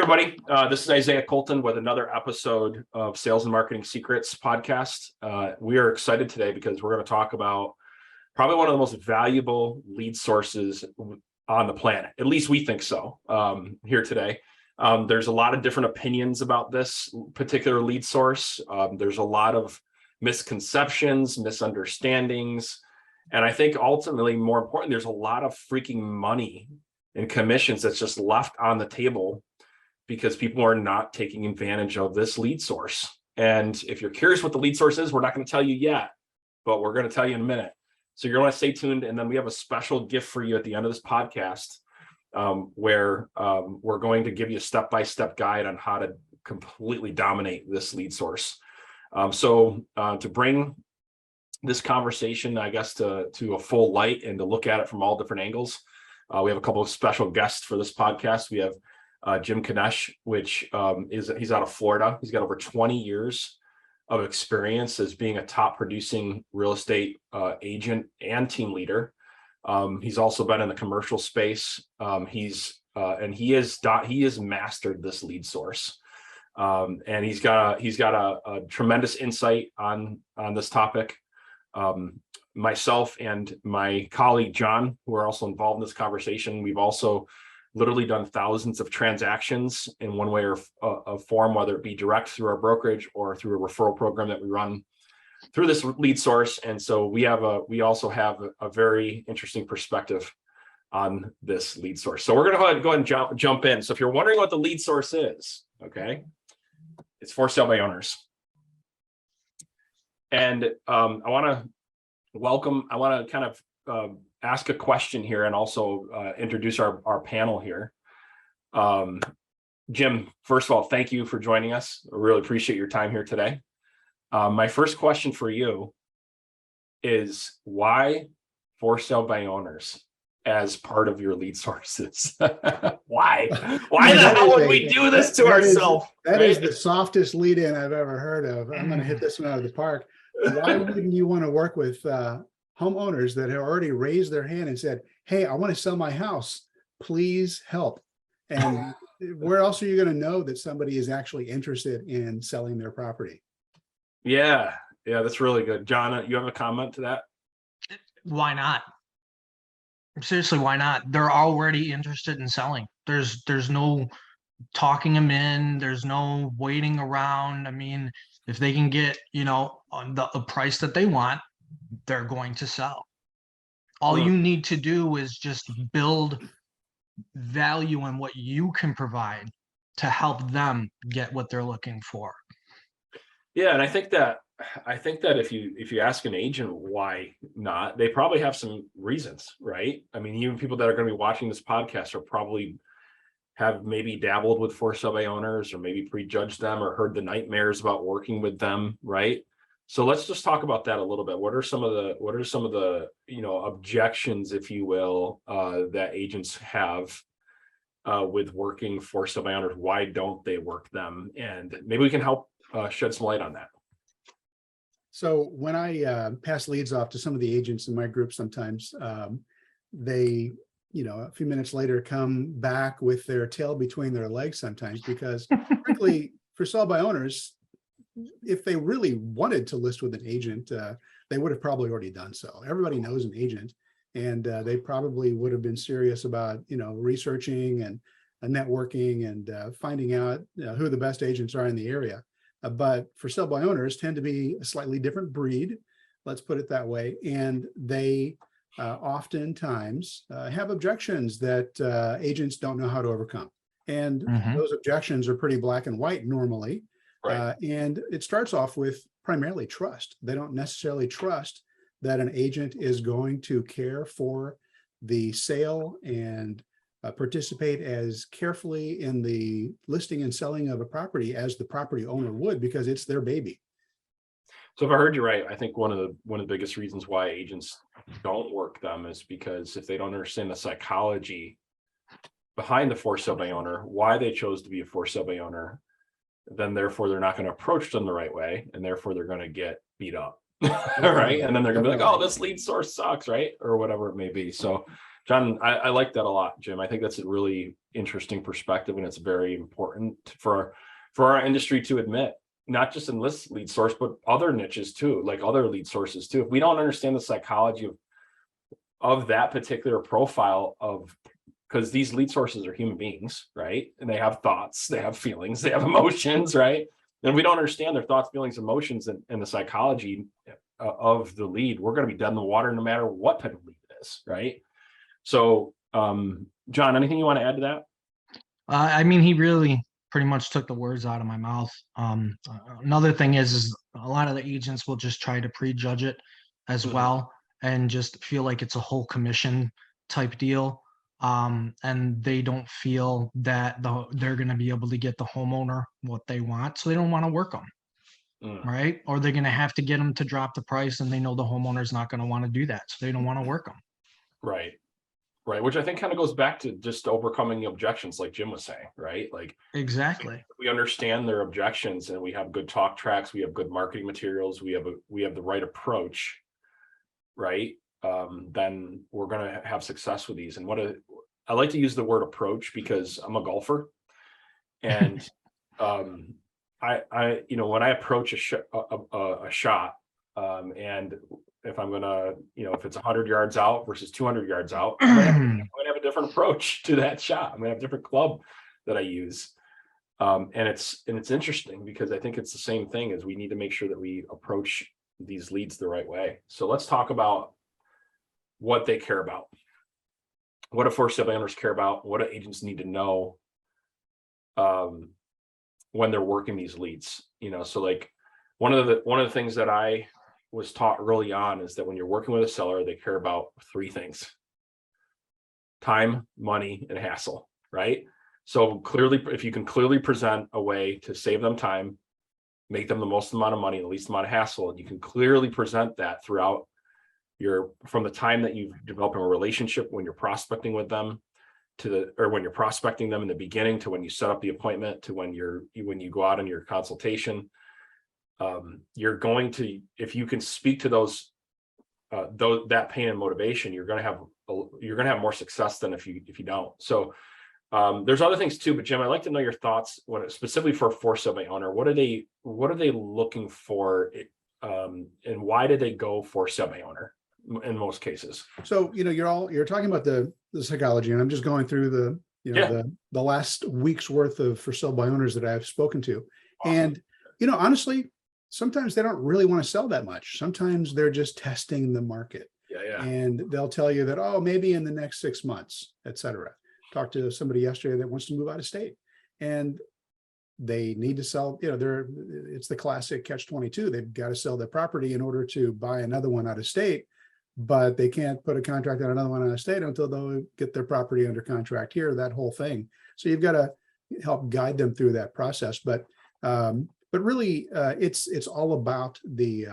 everybody. This is Isaiah Colton with another episode of Sales and Marketing Secrets podcast. We are excited today because we're going to talk about probably one of the most valuable lead sources on the planet. At least we think so here today. There's a lot of different opinions about this particular lead source. There's a lot of misconceptions, misunderstandings, and I think ultimately, more important, there's a lot of freaking money and commissions that's just left on the table because people are not taking advantage of this lead source. And if you're curious what the lead source is, we're not going to tell you yet, but we're going to tell you in a minute. So you're going to stay tuned. And then we have a special gift for you at the end of this podcast where we're going to give you a step-by-step guide on how to completely dominate this lead source. So to bring this conversation, I guess, to a full light and to look at it from all different angles, we have a couple of special guests for this podcast. We have Jim Knetsch, which he's out of Florida. He's got over 20 years of experience as being a top producing real estate agent and team leader. He's also been in the commercial space. He has mastered this lead source, and he's got a tremendous insight on this topic. Myself and my colleague John, who are also involved in this conversation, we've also literally done thousands of transactions in one way or a form, whether it be direct through our brokerage or through a referral program that we run through this lead source. And so we also have a very interesting perspective on this lead source. So we're going to go ahead and jump in. So if you're wondering what the lead source is, okay, it's for sale by owners. And I want to kind of ask a question here and also introduce our panel here. Jim, first of all, thank you for joining us. I really appreciate your time here today. My first question for you is why for sale by owners as part of your lead sources? Why the hell would we do this to ourselves? That is the softest lead in I've ever heard of. I'm going to hit this one out of the park. Why wouldn't you want to work with homeowners that have already raised their hand and said, hey, I want to sell my house, please help? And where else are you going to know that somebody is actually interested in selling their property? Yeah, that's really good. John, you have a comment to that? Why not? Seriously, why not? They're already interested in selling. There's no talking them in. There's no waiting around. I mean, if they can get, on the price that they want, they're going to sell. All you need to do is just build value in what you can provide to help them get what they're looking for. Yeah, and I think that if you ask an agent why not, they probably have some reasons, right? I mean, even people that are going to be watching this podcast are probably have maybe dabbled with for sale by owners or maybe prejudged them or heard the nightmares about working with them, right? So let's just talk about that a little bit. What are some of the objections, if you will, that agents have with working for sale by owners? Why don't they work them? And maybe we can help shed some light on that. So when I pass leads off to some of the agents in my group, sometimes they, a few minutes later come back with their tail between their legs sometimes, because frankly, for sale by owners, if they really wanted to list with an agent, they would have probably already done so. Everybody knows an agent, and they probably would have been serious about, researching and networking and finding out who the best agents are in the area. But for sale by owners tend to be a slightly different breed, let's put it that way. And they oftentimes have objections that agents don't know how to overcome. And those objections are pretty black and white normally. Right. And it starts off with primarily trust. They don't necessarily trust that an agent is going to care for the sale and participate as carefully in the listing and selling of a property as the property owner would, because it's their baby. So if I heard you right, I think one of the biggest reasons why agents don't work them is because if they don't understand the psychology behind the for sale by owner, why they chose to be a for sale by owner, then therefore they're not going to approach them the right way, and therefore they're going to get beat up. Right. And then they're going to be like, oh, this lead source sucks, right? Or whatever it may be. So John, I like that a lot, Jim. I think that's a really interesting perspective, and it's very important for our industry to admit, not just in this lead source, but other niches too, like other lead sources too. If we don't understand the psychology of that particular profile of, because these lead sources are human beings, right? And they have thoughts, they have feelings, they have emotions, right? And if we don't understand their thoughts, feelings, emotions, and the psychology of the lead, we're going to be dead in the water no matter what type of lead it is, right? So, John, anything you want to add to that? I mean, he really pretty much took the words out of my mouth. Another thing is a lot of the agents will just try to prejudge it as well, and just feel like it's a whole commission type deal. And they don't feel that they're going to be able to get the homeowner what they want, so they don't want to work them, right? Or they're going to have to get them to drop the price, and they know the homeowner's not going to want to do that, so they don't want to work them. Right. Right. Which I think kind of goes back to just overcoming the objections, like Jim was saying, right? Like, exactly. We understand their objections, and we have good talk tracks, we have good marketing materials, we have the right approach, right? Then we're going to have success with these. And I like to use the word approach because I'm a golfer, and I when I approach a shot, and if I'm gonna, if it's 100 yards out versus 200 yards out, I'm gonna have a different approach to that shot. I'm gonna have a different club that I use, and it's interesting because I think it's the same thing. As we need to make sure that we approach these leads the right way. So let's talk about what they care about. What do for sale by owners care about? What do agents need to know when they're working these leads? So like one of the things that I was taught early on is that when you're working with a seller, they care about three things: time, money, and hassle, right? So clearly, if you can clearly present a way to save them time, make them the most amount of money, the least amount of hassle, and you can clearly present that throughout from the time that you've developed a relationship, when you're prospecting with them, or when you're prospecting them in the beginning, to when you set up the appointment, to when you go out on your consultation. You're going to, if you can speak to that pain and motivation, you're going to have more success than if you don't. So there's other things too, but Jim, I'd like to know your thoughts specifically for sale by owner. What are they looking for, and why did they go for sale by owner in most cases? So you're talking about the psychology, and I'm just going through the last week's worth of for sale by owners that I've spoken to. Awesome. And honestly, sometimes they don't really want to sell that much. Sometimes they're just testing the market. Yeah. And they'll tell you that, oh, maybe in the next 6 months, et cetera. Talked to somebody yesterday that wants to move out of state, and they need to sell. It's the classic catch-22. They've got to sell their property in order to buy another one out of state, but they can't put a contract on another one out of state until they'll get their property under contract here, that whole thing. So you've got to help guide them through that process. But really, it's all about the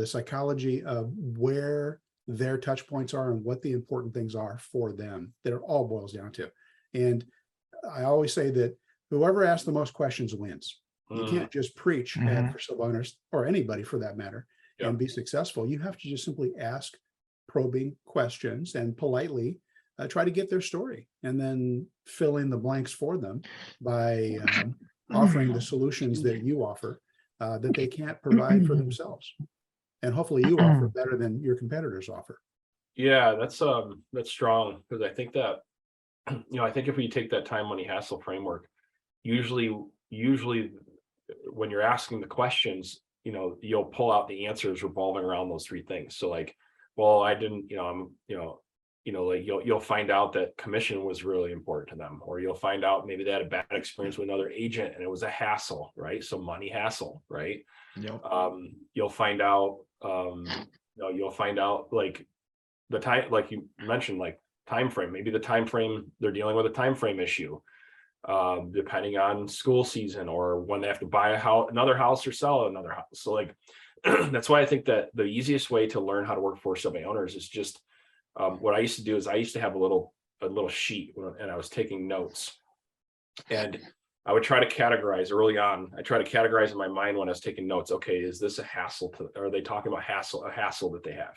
psychology of where their touch points are and what the important things are for them, that it all boils down to. And I always say that whoever asks the most questions wins. You can't just preach at for sale by owners, or anybody for that matter, and be successful. You have to just simply ask probing questions and politely try to get their story, and then fill in the blanks for them by offering the solutions that you offer that they can't provide for themselves. And hopefully you offer better than your competitors offer. Yeah, that's strong, because I think that, I think if we take that time, money, hassle framework, usually when you're asking the questions, you'll pull out the answers revolving around those three things. So like, well, I didn't, like you'll find out that commission was really important to them, or you'll find out maybe they had a bad experience with another agent and it was a hassle, right? So money, hassle, right? Yep. You'll find out, like the time, like you mentioned, like time frame. Maybe the time frame, they're dealing with a time frame issue, depending on school season, or when they have to buy another house or sell another house. So like that's why I think that the easiest way to learn how to work for sale by owners is just what I used to do is I used to have a little sheet, and I was taking notes, and I would try to categorize early on. I try to categorize in my mind when I was taking notes. Okay, is this a hassle? Are they talking about a hassle that they have?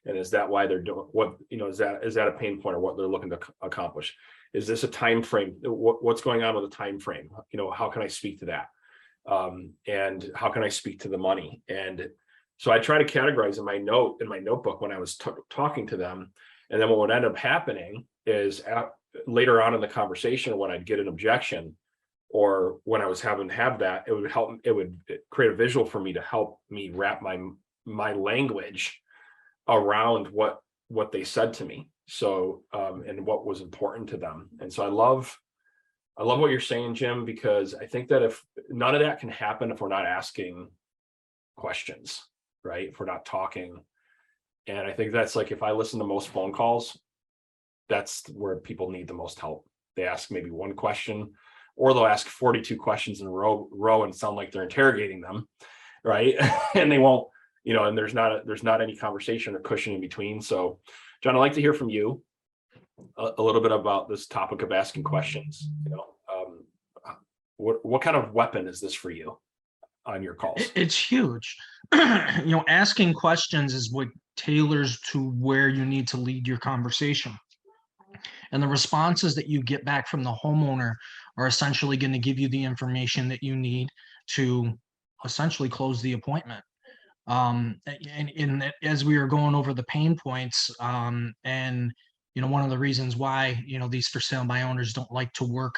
And is that why they're doing what, is that a pain point or what they're looking to accomplish? Is this a time frame? What's going on with the time frame? How can I speak to that? And how can I speak to the money? And so I try to categorize in my notebook when I was talking to them. And then what would end up happening is later on in the conversation, when I'd get an objection, or when I was having to have that, it would create a visual for me to help me wrap my language around what they said to me. So, and what was important to them. And so I love what you're saying, Jim, because I think that if none of that can happen if we're not asking questions, right? If we're not talking. And I think that's like, if I listen to most phone calls, that's where people need the most help. They ask maybe one question, or they'll ask 42 questions in a row and sound like they're interrogating them, right? And they won't, and there's not any conversation or cushion in between. So, John, I'd like to hear from you a little bit about this topic of asking questions. What kind of weapon is this for you on your calls? It's huge. Asking questions is what tailors to where you need to lead your conversation. And the responses that you get back from the homeowner are essentially going to give you the information that you need to essentially close the appointment. And as we are going over the pain points, and one of the reasons why these for sale by owners don't like to work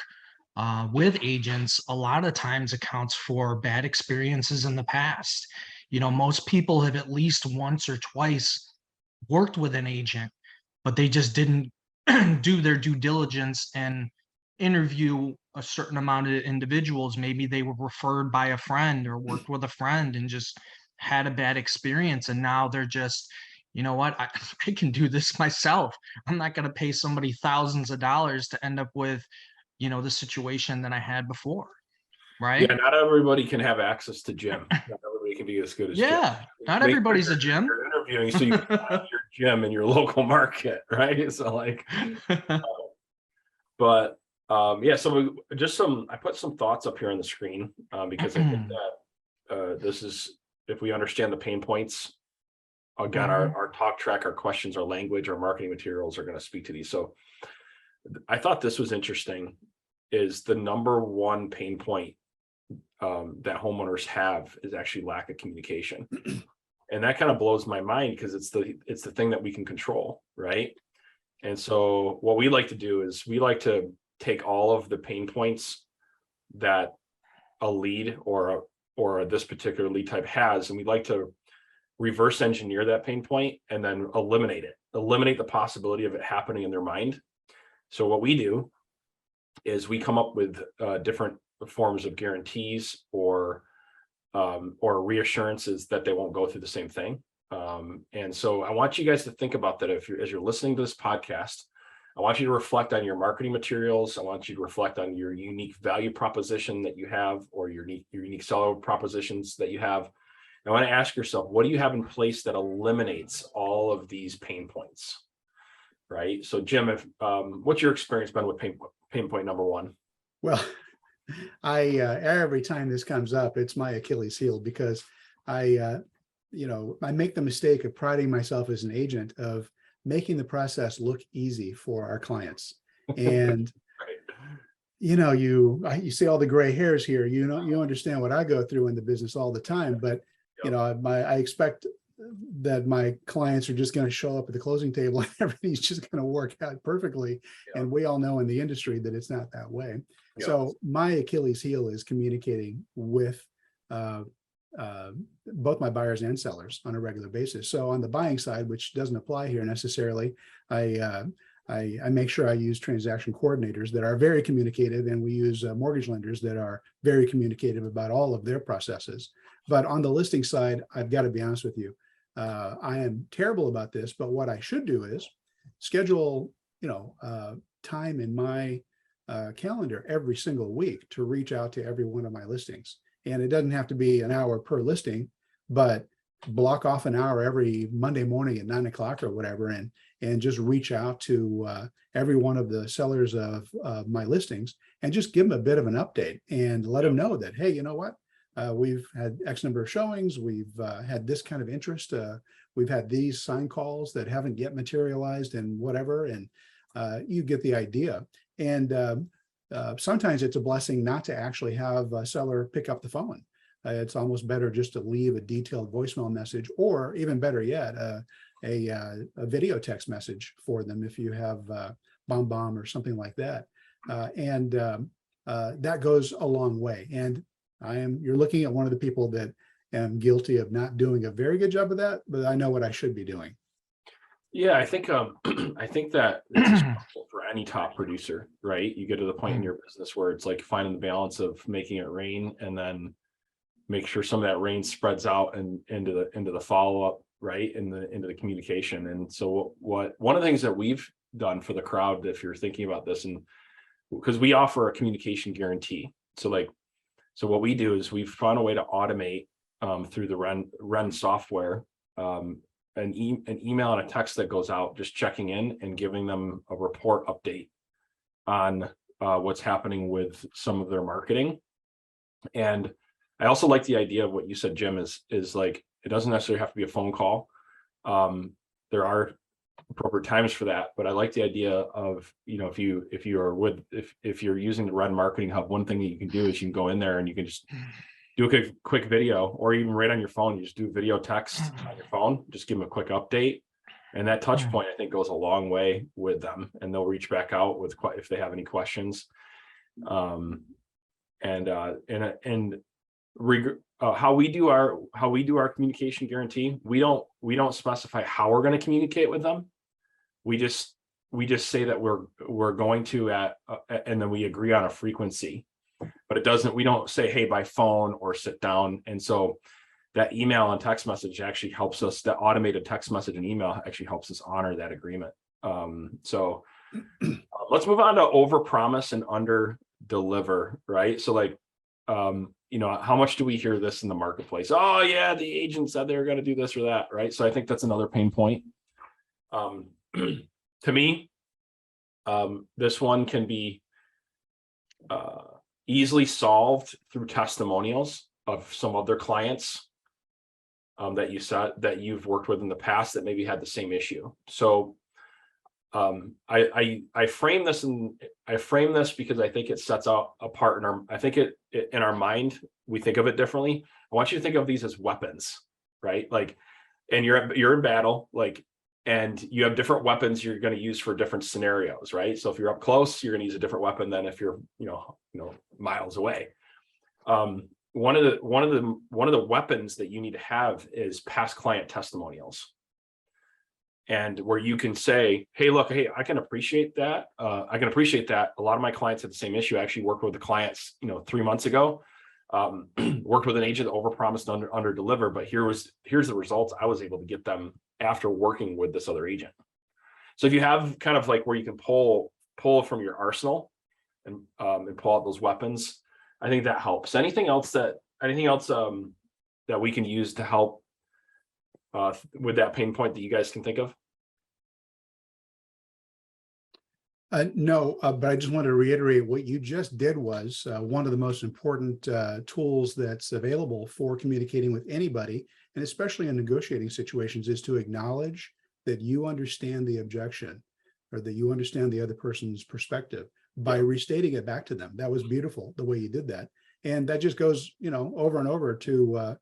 with agents, a lot of times accounts for bad experiences in the past. Most people have at least once or twice worked with an agent, but they just didn't do their due diligence and interview a certain amount of individuals. Maybe they were referred by a friend or worked with a friend and just had a bad experience. And now they're just, I can do this myself. I'm not going to pay somebody thousands of dollars to end up with, the situation that I had before. Right. Yeah. Not everybody can have access to Jim. Not everybody can be as good as Jim. Not everybody's a Jim. You're interviewing, so you can find your Jim in your local market. Right. So but so I put some thoughts up here on the screen because I think that this is, if we understand the pain points, again, our talk track, our questions, our language, our marketing materials are going to speak to these. So I thought this was interesting, is the number one pain point that homeowners have is actually lack of communication. And that kind of blows my mind because it's the thing that we can control, right? And so what we like to do is we like to take all of the pain points that a lead or this particular lead type has, and we'd like to reverse engineer that pain point and then eliminate the possibility of it happening in their mind. So what we do is we come up with different forms of guarantees or reassurances that they won't go through the same thing. And so I want you guys to think about that as you're listening to this podcast. I want you to reflect on your marketing materials. I want you to reflect on your unique value proposition that you have, or your unique seller propositions that you have. I want to ask yourself, what do you have in place that eliminates all of these pain points? Right. So, Jim, what's your experience been with pain point number one? Well, every time this comes up, it's my Achilles heel, because I make the mistake of priding myself as an agent of making the process look easy for our clients. And, right. You see all the gray hairs here, you understand what I go through in the business all the time, but, I expect that my clients are just going to show up at the closing table and everything's just going to work out perfectly. Yeah. And we all know in the industry that it's not that way. Yeah. So my Achilles heel is communicating with both my buyers and sellers on a regular basis. So on the buying side, which doesn't apply here necessarily, I make sure I use transaction coordinators that are very communicative, and we use mortgage lenders that are very communicative about all of their processes. But on the listing side, I've got to be honest with you, I am terrible about this, but what I should do is schedule, time in my calendar every single week to reach out to every one of my listings. And it doesn't have to be an hour per listing, but block off an hour every Monday morning at 9 o'clock or whatever, and just reach out to every one of the sellers of my listings and just give them a bit of an update and let them know that, hey, you know what? we've had X number of showings. We've had this kind of interest. We've had these sign calls that haven't yet materialized and whatever. And you get the idea. And sometimes it's a blessing not to actually have a seller pick up the phone. It's almost better just to leave a detailed voicemail message, or even better yet, a video text message for them if you have BombBomb or something like that. That goes a long way. And you're looking at one of the people that am guilty of not doing a very good job of that, but I know what I should be doing. Yeah, I think I think that it's essential for any top producer, right? You get to the point in your business where it's like finding the balance of making it rain, and then make sure some of that rain spreads out and into the follow-up, right? Into the communication. And so one of the things that we've done for the crowd, if you're thinking about this, and because we offer a communication guarantee. So what we do is we've found a way to automate through the Ren software, an email and a text that goes out, just checking in and giving them a report update on what's happening with some of their marketing. And I also like the idea of what you said, Jim, is like, it doesn't necessarily have to be a phone call. There are appropriate times for that, but I like the idea of, if you're using the Red Marketing Hub, one thing that you can do is you can go in there and you can just do a quick video, or even right on your phone, you just do video text on your phone, just give them a quick update. And that touch point, I think, goes a long way with them, and they'll reach back out with if they have any questions. How we do our communication guarantee, we don't specify how we're going to communicate with them. We just say that we're going to and then we agree on a frequency. But we don't say, hey, by phone or sit down. And so that email and text message actually helps us, that automated text message and email actually helps us honor that agreement. So let's move on to overpromise and under deliver, right? So how much do we hear this in the marketplace? Oh yeah, the agent said they were going to do this or that, right? So I think that's another pain point. To me, this one can be easily solved through testimonials of some other clients that you've worked with in the past that maybe had the same issue. So I frame this because I think it sets out apart in our mind, we think of it differently. I want you to think of these as weapons, right? And you're in battle, and you have different weapons you're going to use for different scenarios, right? So if you're up close, you're going to use a different weapon than if you're, miles away. One of the weapons that you need to have is past client testimonials. And where you can say, hey, look, I can appreciate that. I can appreciate that. A lot of my clients had the same issue. I actually worked with the clients, 3 months ago, worked with an agent that overpromised and under deliver, but here's the results I was able to get them after working with this other agent. So if you have kind of where you can pull from your arsenal and pull out those weapons, I think that helps. Anything else that we can use to help with that pain point that you guys can think of? No, but I just want to reiterate what you just did was one of the most important tools that's available for communicating with anybody, and especially in negotiating situations, is to acknowledge that you understand the objection, or that you understand the other person's perspective by restating it back to them. That was beautiful the way you did that. And that just goes, over and over to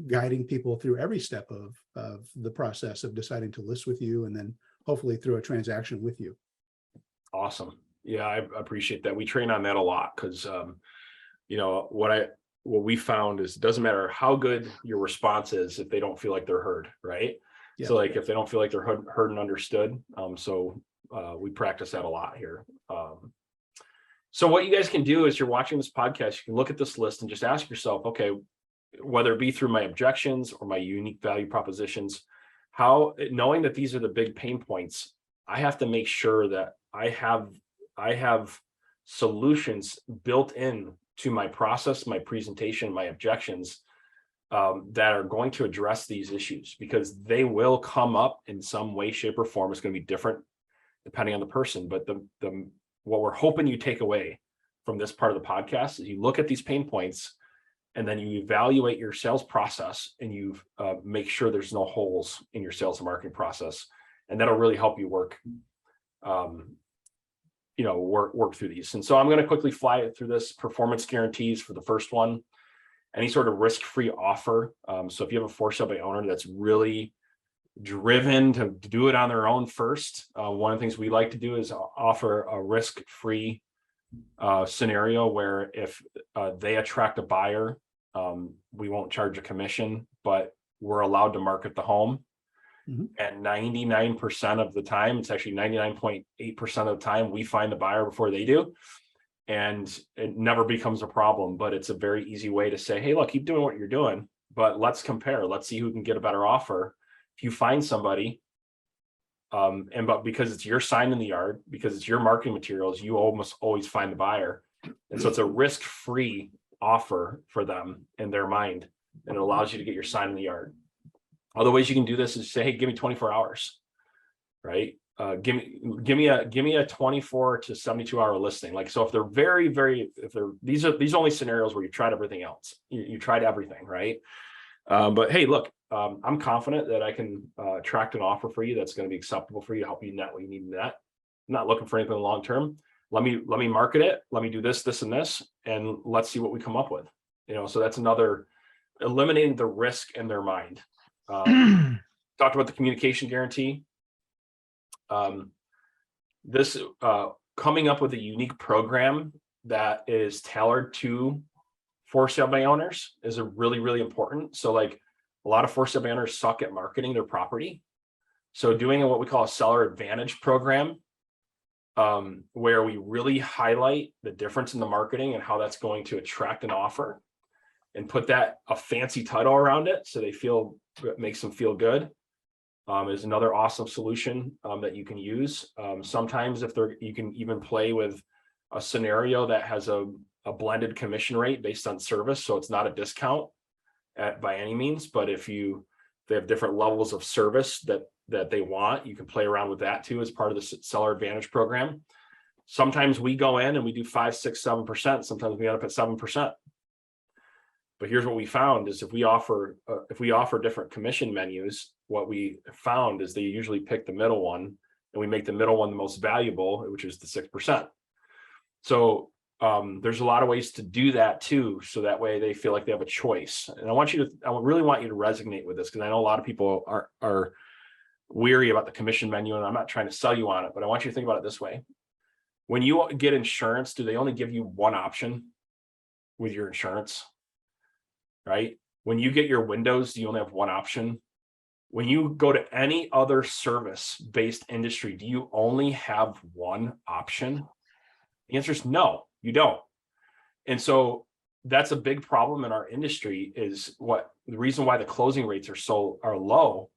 guiding people through every step of the process of deciding to list with you, and then hopefully through a transaction with you. Awesome. Yeah, I appreciate that. We train on that a lot because, what we found is it doesn't matter how good your response is if they don't feel like they're heard, right? Yeah. So if they don't feel like they're heard and understood. We practice that a lot here. So what you guys can do is you're watching this podcast, you can look at this list and just ask yourself, okay, whether it be through my objections or my unique value propositions, knowing that these are the big pain points, I have to make sure that I have solutions built in to my process, my presentation, my objections that are going to address these issues, because they will come up in some way, shape, or form. It's going to be different depending on the person. But what we're hoping you take away from this part of the podcast is you look at these pain points and then you evaluate your sales process, and you make sure there's no holes in your sales and marketing process, and that'll really help you work through these. And so I'm going to quickly fly through this. Performance guarantees for the first one, any sort of risk-free offer. So if you have a for sale by owner that's really driven to do it on their own first, one of the things we like to do is offer a risk-free scenario where if they attract a buyer, we won't charge a commission, but we're allowed to market the home. And 99% of the time, it's actually 99.8% of the time, we find the buyer before they do. And it never becomes a problem, but it's a very easy way to say, hey, look, keep doing what you're doing, but let's compare. Let's see who can get a better offer. If you find somebody, but because it's your sign in the yard, because it's your marketing materials, you almost always find the buyer. And so it's a risk-free offer for them in their mind, and it allows you to get your sign in the yard. Other ways you can do this is say, hey, give me 24 hours, right? Give me a 24 to 72 hour listing. Like, so if they're these are only scenarios where you've tried everything else. You tried everything, right? But hey, look, I'm confident that I can attract an offer for you that's going to be acceptable for you, help you net what you need in that. I'm not looking for anything long term. Let me market it. Let me do this, this, and this, and let's see what we come up with. So that's another, eliminating the risk in their mind. Talked about the communication guarantee. This coming up with a unique program that is tailored to for sale by owners is a really, really important. So like a lot of for sale by owners suck at marketing their property. So doing what we call a seller advantage program, where we really highlight the difference in the marketing and how that's going to attract an offer, and put a fancy title around it so it makes them feel good, is another awesome solution that you can use. Sometimes you can even play with a scenario that has a blended commission rate based on service. So it's not a discount by any means, but if they have different levels of service that they want, you can play around with that too as part of the seller advantage program. Sometimes we go in and we do 5, 6, 7%. Sometimes we end up at 7%. But here's what we found is if we offer different commission menus, what we found is they usually pick the middle one, and we make the middle one the most valuable, which is the 6%. So there's a lot of ways to do that too. So that way they feel like they have a choice. And I really want you to resonate with this, because I know a lot of people are weary about the commission menu, and I'm not trying to sell you on it, but I want you to think about it this way. When you get insurance, do they only give you one option with your insurance? Right? When you get your windows, do you only have one option? When you go to any other service-based industry, do you only have one option? The answer is no, you don't. And so that's a big problem in our industry, is the reason why the closing rates are low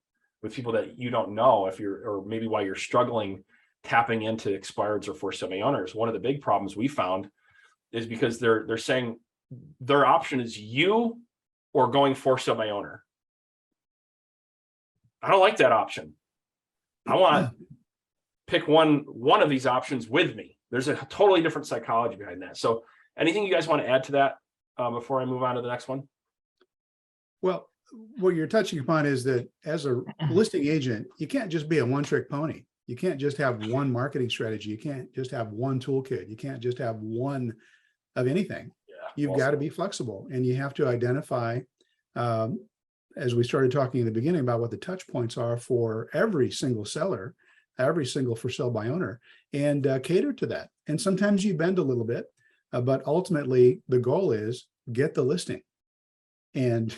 with people that you don't know, or maybe why you're struggling tapping into expireds or for sale by owners. One of the big problems we found is because they're saying their option is you or going for sale by owner. I don't like that option. I want to pick one of these options with me. There's a totally different psychology behind that. So anything you guys want to add to that before I move on to the next one? Well, what you're touching upon is that as a listing agent, you can't just be a one-trick pony. You can't just have one marketing strategy. You can't just have one toolkit. You can't just have one of anything. You've got to be flexible, and you have to identify, as we started talking in the beginning, about what the touch points are for every single seller, every single for sale by owner, and cater to that. And sometimes you bend a little bit, but ultimately the goal is get the listing. And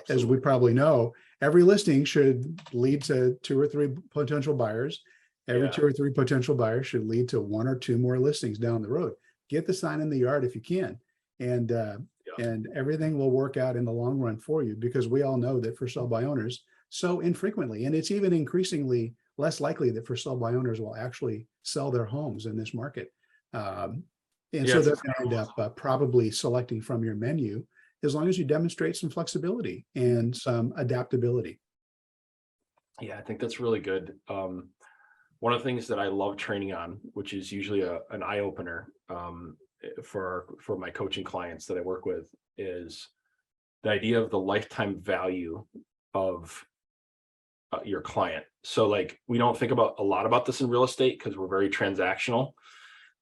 as we probably know, every listing should lead to 2 or 3 potential buyers. Every 2 or 3 potential buyers should lead to 1 or 2 more listings down the road. Get the sign in the yard if you can. And everything will work out in the long run for you, because we all know that for sale by owners so infrequently, and it's even increasingly less likely that for sale by owners will actually sell their homes in this market. So they're going to end up probably selecting from your menu, as long as you demonstrate some flexibility and some adaptability. Yeah, I think that's really good. One of the things that I love training on, which is usually an eye opener for my coaching clients that I work with, is the idea of the lifetime value of your client. So like, we don't think about a lot about this in real estate because we're very transactional.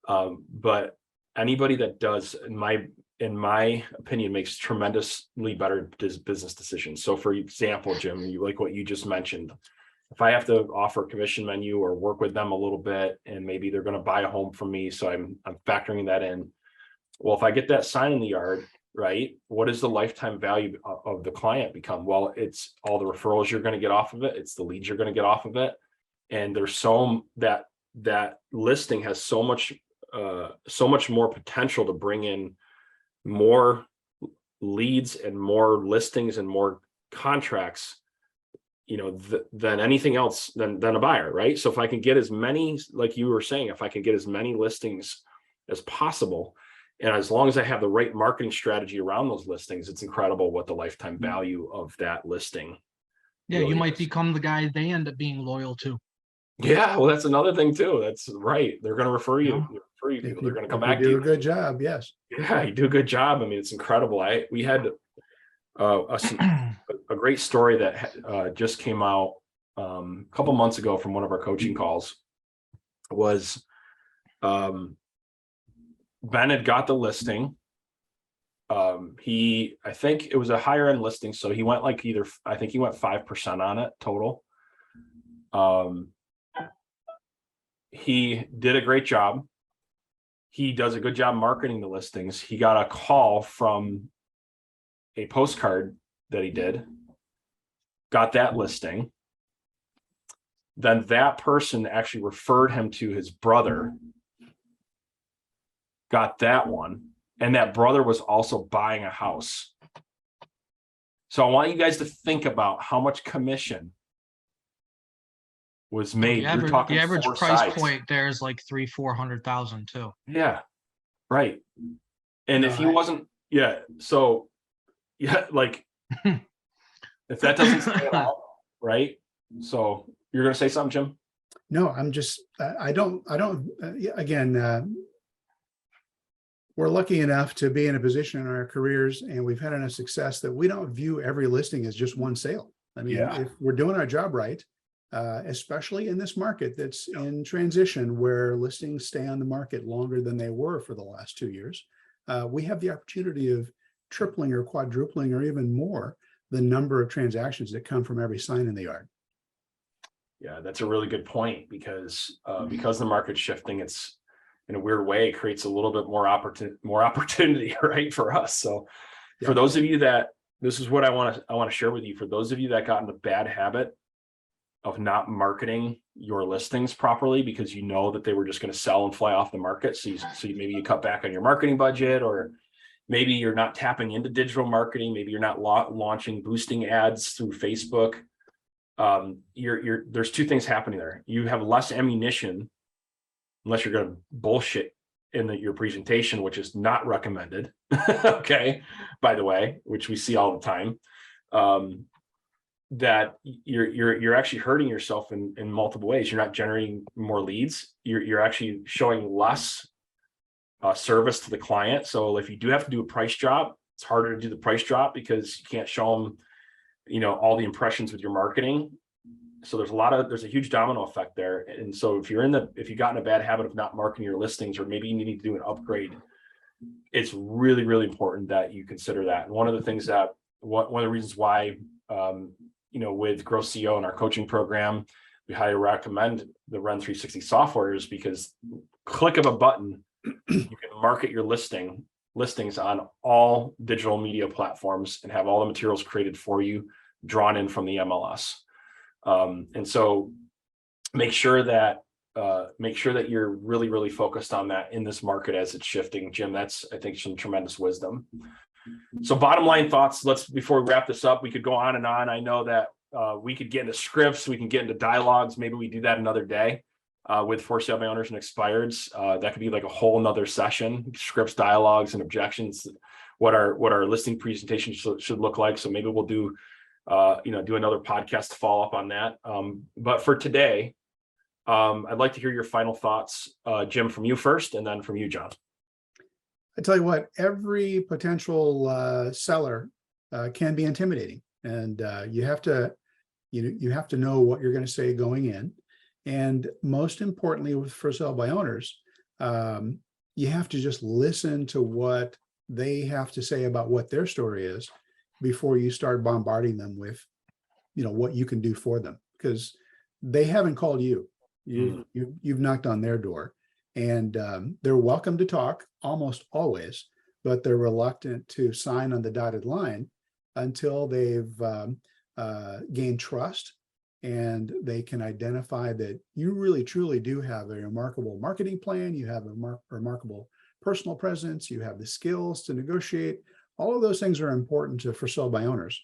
But anybody that does, in my opinion, makes tremendously better business decisions. So for example, Jim, you like what you just mentioned. If I have to offer a commission menu or work with them a little bit, and maybe they're going to buy a home from me, so I'm factoring that in. Well, if I get that sign in the yard, right, what is the lifetime value of the client become? Well, it's all the referrals you're going to get off of it. It's the leads you're going to get off of it. And there's that listing has so much more potential to bring in more leads and more listings and more contracts, than anything else than a buyer, right? So if I can get as many, like you were saying, if I can get as many listings as possible, and as long as I have the right marketing strategy around those listings, it's incredible what the lifetime value of that listing. Yeah, really you might is. become the guy they end up being loyal to. Yeah, well, that's another thing too. That's right. They're going to refer you, Yeah. people. They're going to come If back you to do you. a good job, yes. Yeah, you do a good job. I mean, it's incredible. We had a great story that just came out a couple months ago from one of our coaching calls. Was Ben had got the listing. I think it was a higher end listing, so he went like I think he went 5% on it total. He did a great job. He does a good job marketing the listings. He got a call from a postcard that he did, got that listing. Then that person actually referred him to his brother, got that one. And that brother was also buying a house. So I want you guys to think about how much commission was made. The You're talking average 4 price sides. point there is like 300,000-400,000 too. Yeah, right. And No, if he wasn't, yeah, so yeah, like if that doesn't stand out, right? So you're gonna say something, Jim? No, I'm just, I don't, again, we're lucky enough to be in a position in our careers, and we've had enough success that we don't view every listing as just one sale. I mean, Yeah. if we're doing our job right, especially in this market that's in transition where listings stay on the market longer than they were for the last 2 years, we have the opportunity of tripling or quadrupling or even more the number of transactions that come from every sign in the yard. Yeah, that's a really good point, because the market's shifting, it's in a weird way, it creates a little bit more opportunity, right, for us. So Yeah. for those of you that, this is what I want to share with you, for those of you that got in the bad habit of not marketing your listings properly because you know that they were just going to sell and fly off the market. So maybe you cut back on your marketing budget, or maybe you're not tapping into digital marketing. Maybe you're not launching boosting ads through Facebook. There's two things happening there. You have less ammunition, unless you're going to bullshit in your presentation, which is not recommended. Okay, by the way, which we see all the time. That you're actually hurting yourself in multiple ways. You're not generating more leads. You're actually showing less service to the client. So if you do have to do a price drop, it's harder to do the price drop because you can't show them, all the impressions with your marketing. So there's a huge domino effect there. And so if you got in a bad habit of not marketing your listings, or maybe you need to do an upgrade, it's really, really important that you consider that. And one of the things that, one of the reasons why, with Growth CEO and our coaching program, we highly recommend the Run 360 software, is because click of a button, you can market your listings on all digital media platforms and have all the materials created for you, drawn in from the MLS. And so make sure that you're really, really focused on that in this market as it's shifting. Jim, that's, I think, some tremendous wisdom. So bottom line thoughts, before we wrap this up, we could go on and on. I know that we could get into scripts, we can get into dialogues. Maybe we do that another day with for sale by owners and expireds. That could be like a whole nother session, scripts, dialogues, and objections, what our listing presentation should look like. So maybe we'll do another podcast to follow up on that. But for today, I'd like to hear your final thoughts, Jim, from you first, and then from you, John. I tell you what, every potential seller can be intimidating, and you have to know what you're going to say going in. And most importantly, with for sale by owners, you have to just listen to what they have to say about what their story is before you start bombarding them with, what you can do for them, because they haven't called you. You've knocked on their door, and they're welcome to talk almost always, but they're reluctant to sign on the dotted line until they've gained trust, and they can identify that you really truly do have a remarkable marketing plan, you have a remarkable personal presence, you have the skills to negotiate. All of those things are important for sale by owners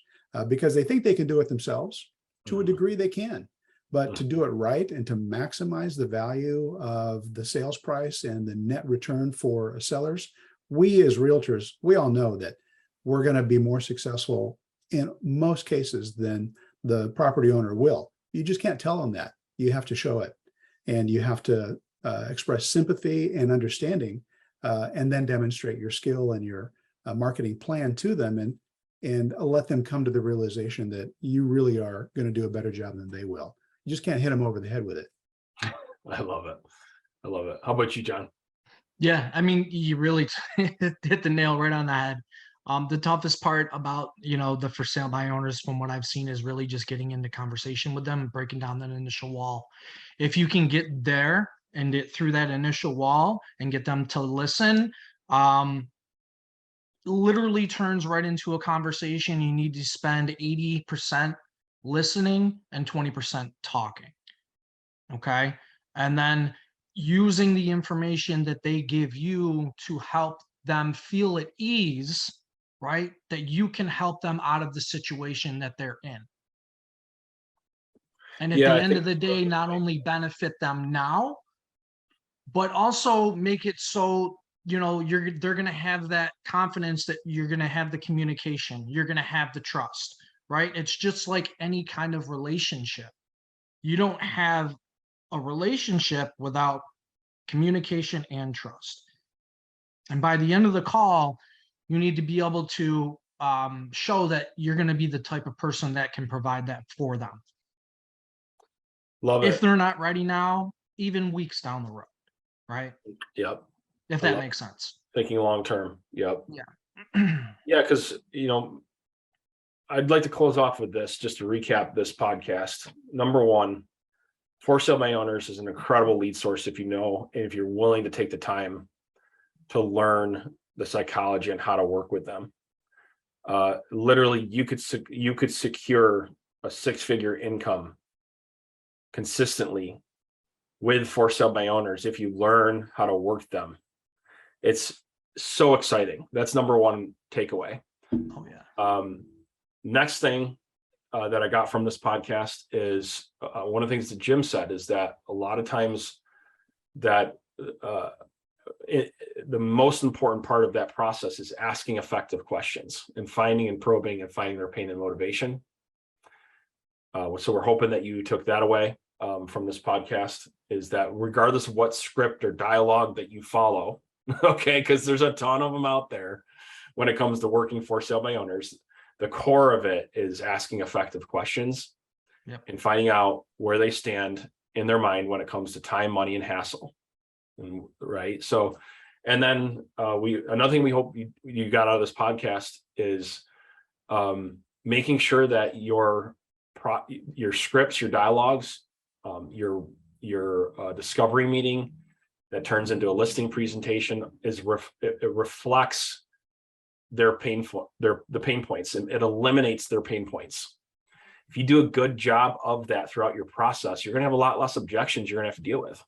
because they think they can do it themselves. To a degree they can, but to do it right and to maximize the value of the sales price and the net return for sellers, we as realtors, we all know that we're going to be more successful in most cases than the property owner will. You just can't tell them that. You have to show it, and you have to express sympathy and understanding, and then demonstrate your skill and your marketing plan to them, and let them come to the realization that you really are going to do a better job than they will. You just can't hit them over the head with it. I love it. I love it. How about you, John? Yeah, I mean, you really hit the nail right on the head. The toughest part about, the for sale by owners, from what I've seen, is really just getting into conversation with them, breaking down that initial wall. If you can get there and get through that initial wall and get them to listen, literally turns right into a conversation. You need to spend 80% listening and 20% talking. Okay. And then using the information that they give you to help them feel at ease, right? That you can help them out of the situation that they're in. And at the end of the day, not only benefit them now, but also make it so, they're going to have that confidence that you're going to have the communication, you're going to have the trust, right? It's just like any kind of relationship. You don't have a relationship without communication and trust. And by the end of the call, you need to be able to show that you're going to be the type of person that can provide that for them. Love it. If they're not ready now, even weeks down the road, right? Yep. If that makes sense. Thinking long term. Yep. Yeah. Yeah, because I'd like to close off with this, just to recap this podcast. Number one, for sale by owners is an incredible lead source if you're willing to take the time to learn the psychology and how to work with them. Literally, you could secure a six-figure income consistently with for sale by owners if you learn how to work them. It's so exciting. That's number one takeaway. Oh yeah. Next thing that I got from this podcast is one of the things that Jim said is that a lot of times that the most important part of that process is asking effective questions and finding and probing and finding their pain and motivation. So we're hoping that you took that away from this podcast, is that regardless of what script or dialogue that you follow, okay, because there's a ton of them out there when it comes to working for sale by owners, the core of it is asking effective questions. Yep. And finding out where they stand in their mind when it comes to time, money, and hassle. Right. So, and then another thing we hope you got out of this podcast is making sure that your scripts, your dialogues, your discovery meeting that turns into a listing presentation it reflects the pain points, and it eliminates their pain points. If you do a good job of that throughout your process, you're going to have a lot less objections you're going to have to deal with.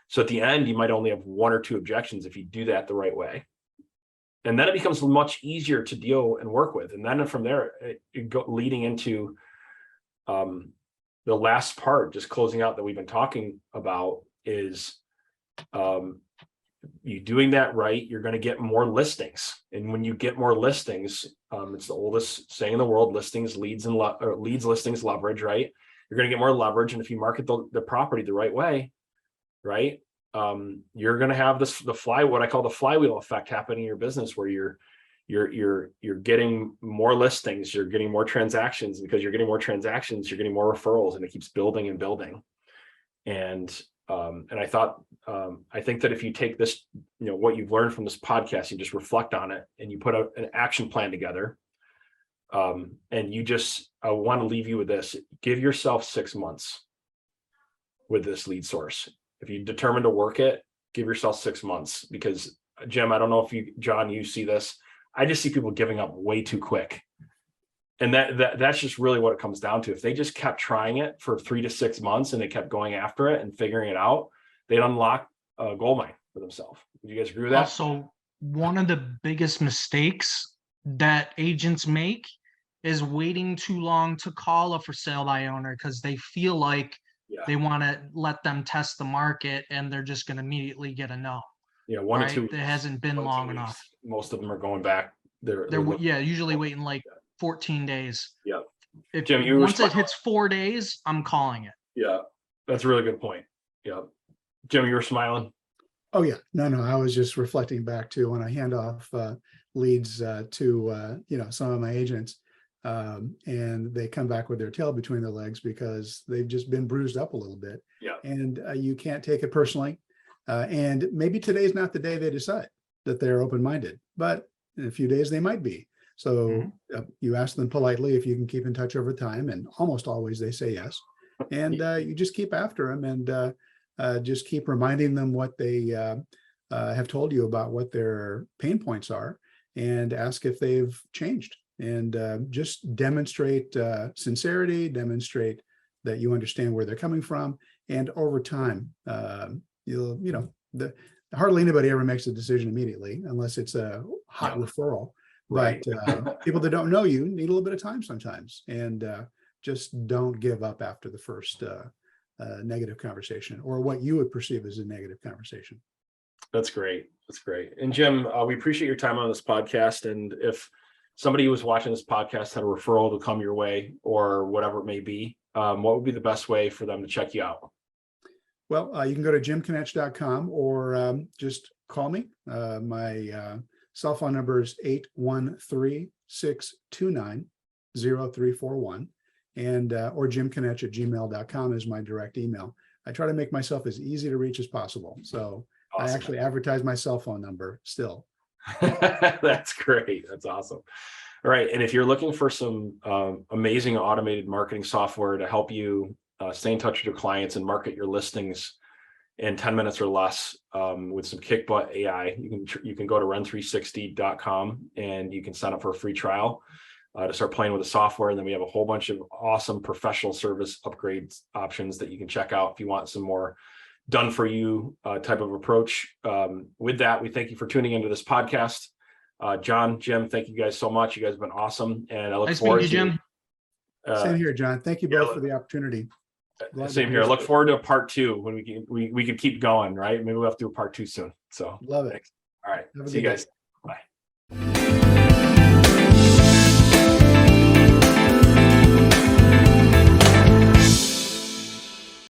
So at the end, you might only have one or two objections if you do that the right way. And then it becomes much easier to deal and work with. And then from there, leading into the last part, just closing out that we've been talking about, is you doing that right, you're going to get more listings. And when you get more listings, it's the oldest saying in the world, listings, leads, listings, leverage, right? You're going to get more leverage. And if you market the property the right way, right, you're going to have what I call the flywheel effect happening in your business, where you're getting more listings, you're getting more transactions. Because you're getting more transactions, you're getting more referrals, and it keeps building and building. And I think that if you take this, what you've learned from this podcast, you just reflect on it and you put an action plan together. And I want to leave you with this: give yourself 6 months with this lead source. If you determine to work it, give yourself 6 months. Because Jim, I don't know if John, you see this. I just see people giving up way too quick. And that's just really what it comes down to. If they just kept trying it for 3 to 6 months and they kept going after it and figuring it out, they'd unlock a gold mine for themselves. Would you guys agree with that? Also, one of the biggest mistakes that agents make is waiting too long to call a for sale by owner, because they feel like they want to let them test the market and they're just going to immediately get a no. Yeah, 1 right? to 2 weeks. It hasn't been long enough. Most of them are going back. They're usually waiting like 14 days. Yeah. If Jim, once it hits 4 days, I'm calling it. Yeah, that's a really good point. Yeah. Jim, you were smiling. Oh yeah, no, I was just reflecting back to when I hand off leads to some of my agents, and they come back with their tail between their legs because they've just been bruised up a little bit. Yeah. And you can't take it personally. And maybe today's not the day they decide that they're open-minded, but in a few days they might be. So you ask them politely if you can keep in touch over time, and almost always they say yes. And you just keep after them and just keep reminding them what they have told you about what their pain points are, and ask if they've changed. And just demonstrate sincerity, demonstrate that you understand where they're coming from. And over time, hardly anybody ever makes a decision immediately unless it's a hot referral. Right. But people that don't know you need a little bit of time sometimes, and just don't give up after the first negative conversation, or what you would perceive as a negative conversation. That's great. That's great. And Jim, we appreciate your time on this podcast. And if somebody who was watching this podcast had a referral to come your way, or whatever it may be, what would be the best way for them to check you out? Well, you can go to jimknetsch.com, or just call me. My cell phone number is 813-629-0341, and or jimknetsch@gmail.com is my direct email. I try to make myself as easy to reach as possible. So awesome. I actually advertise my cell phone number still. That's great. That's awesome. All right. And if you're looking for some amazing automated marketing software to help you stay in touch with your clients and market your listings in 10 minutes or less with some kick butt AI, you can go to run360.com and you can sign up for a free trial to start playing with the software. And then we have a whole bunch of awesome professional service upgrades options that you can check out if you want some more done for you type of approach. With that, we thank you for tuning into this podcast. John, Jim, thank you guys so much. You guys have been awesome. And I look forward to Jim. Same here, John. Thank you both for the opportunity. Same here. I look forward to a part 2 when we can keep going, right? Maybe we'll have to do a part 2 soon. So love it. Thanks. All right. Have a See you good guys. day. Bye.